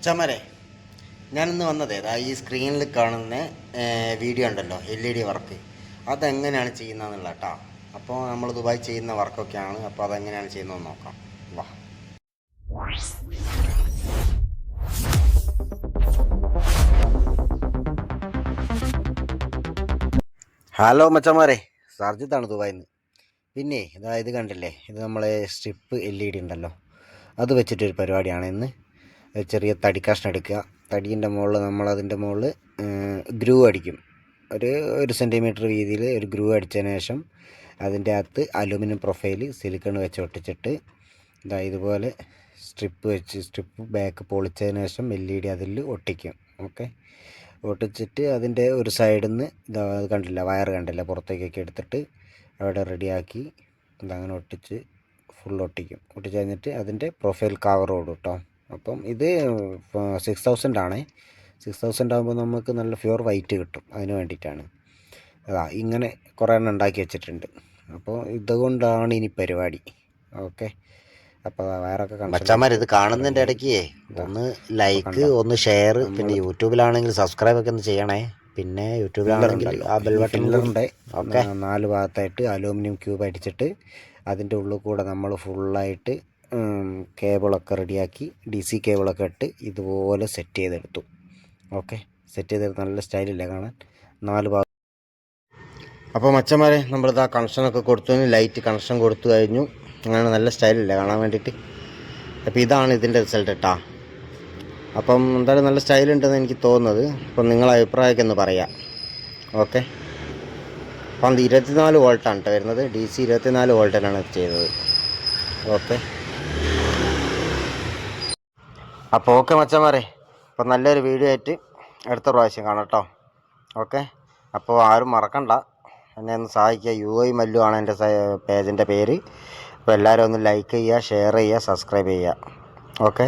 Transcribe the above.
മച്ചാമാരെ, ഞാനിന്ന് വന്നത് ഈ സ്ക്രീനിൽ കാണുന്ന വീഡിയോ ഉണ്ടല്ലോ, LED വർക്ക്. അതെങ്ങനെയാണ് ചെയ്യുന്നതെന്നുള്ള കേട്ടോ. അപ്പോൾ നമ്മൾ ദുബായ് ചെയ്യുന്ന വർക്കൊക്കെയാണ്. അപ്പോൾ അതെങ്ങനെയാണ് ചെയ്യുന്നതെന്ന് നോക്കാം. വാ. ഹലോ മച്ചാമാരെ, സർജിത്താണ് ദുബായിൽ നിന്ന്. പിന്നെ ഇത് കണ്ടില്ലേ, ഇത് നമ്മളെ സ്ട്രിപ്പ് LED ഉണ്ടല്ലോ, അത് വെച്ചിട്ടൊരു പരിപാടിയാണ് ഇന്ന്. ചെറിയ തടി കഷ്ണം എടുക്കുക. തടീൻ്റെ മുകളിൽ നമ്മളതിൻ്റെ മുകളിൽ ഗ്രൂ അടിക്കും. ഒരു സെൻറ്റിമീറ്റർ വീതിയിൽ ഒരു ഗ്രൂ അടിച്ചതിന് ശേഷം അതിൻ്റെ അകത്ത് അലുമിനിയം പ്രൊഫൈൽ സിലിക്കൺ വെച്ച് ഒട്ടിച്ചിട്ട് ഇതുപോലെ സ്ട്രിപ്പ് ബാക്ക് പൊളിച്ചതിന് ശേഷം LED അതിൽ ഒട്ടിക്കും. ഓക്കെ, ഒട്ടിച്ചിട്ട് അതിൻ്റെ ഒരു സൈഡിൽ നിന്ന് കണ്ടില്ല, വയർ കണ്ടില്ല, പുറത്തേക്കൊക്കെ എടുത്തിട്ട് അവിടെ റെഡിയാക്കി അങ്ങനെ ഒട്ടിച്ച് ഫുൾ ഒട്ടിക്കും. ഒട്ടിച്ച് കഴിഞ്ഞിട്ട് അതിൻ്റെ പ്രൊഫൈൽ കവർ ഓടും കേട്ടോ. അപ്പം ഇത് 6000 ആണ്. 6000 ആകുമ്പോൾ നമുക്ക് നല്ല പ്യുവർ വൈറ്റ് കിട്ടും. അതിന് വേണ്ടിയിട്ടാണ് ഇങ്ങനെ കുറേ എണ്ണം ഉണ്ടാക്കി വെച്ചിട്ടുണ്ട്. അപ്പോൾ ഇതുകൊണ്ടാണ് ഇനി പരിപാടി. ഓക്കെ, അപ്പോൾ വേറൊക്കെ മച്ചാമാർ ഇത് കാണുന്നതിൻ്റെ ഇടയ്ക്ക് ഒന്ന് ലൈക്ക്, ഒന്ന് ഷെയർ, പിന്നെ യൂട്യൂബിലാണെങ്കിൽ സബ്സ്ക്രൈബ് ഒക്കെ ഒന്ന് ചെയ്യണേ. പിന്നെ യൂട്യൂബിലാണെങ്കിൽ ആ ബെൽ ബട്ടണിലുണ്ട്. ഓക്കെ, 4 ഭാഗത്തായിട്ട് അലൂമിനിയം ക്യൂബ് അടിച്ചിട്ട് അതിൻ്റെ ഉള്ളിൽ കൂടെ നമ്മൾ ഫുള്ളായിട്ട് കേബിളൊക്കെ റെഡിയാക്കി DC കേബിളൊക്കെ ഇട്ട് ഇതുപോലെ സെറ്റ് ചെയ്തെടുത്തു. ഓക്കെ, സെറ്റ് ചെയ്തെടുത്ത് നല്ല സ്റ്റൈലില്ല കാണാൻ, 4 ഭാഗം. അപ്പോൾ മച്ചന്മാരെ, നമ്മളിതാ കണക്ഷനൊക്കെ കൊടുത്തു, ലൈറ്റ് കണക്ഷൻ കൊടുത്തു കഴിഞ്ഞു. അങ്ങനെ നല്ല സ്റ്റൈലില്ല കാണാൻ വേണ്ടിയിട്ട്. അപ്പോൾ ഇതാണ് ഇതിൻ്റെ റിസൾട്ട് കേട്ടോ. അപ്പം എന്തായാലും നല്ല സ്റ്റൈലുണ്ടെന്ന് എനിക്ക് തോന്നുന്നത്. അപ്പം നിങ്ങളെ അഭിപ്രായമൊക്കെ ഒന്ന് പറയാം. ഓക്കെ, അപ്പം 24 വോൾട്ടാണ് കേട്ടോ വരുന്നത്. DC 24 വോൾട്ടിലാണ് ചെയ്തത്. ഓക്കെ, അപ്പോൾ ഓക്കെ മച്ചന്മാരെ, അപ്പോൾ നല്ലൊരു വീഡിയോ ആയിട്ട് അടുത്ത പ്രാവശ്യം കാണാം കേട്ടോ. ഓക്കെ, അപ്പോൾ ആരും മറക്കണ്ട, എന്നെ ഒന്ന് സഹായിക്കുക. UI മല്ലു ആണ് എൻ്റെ പേജിൻ്റെ പേര്. അപ്പോൾ എല്ലാവരും ഒന്ന് ലൈക്ക് ചെയ്യുക, ഷെയർ ചെയ്യുക, സബ്സ്ക്രൈബ് ചെയ്യുക. ഓക്കെ.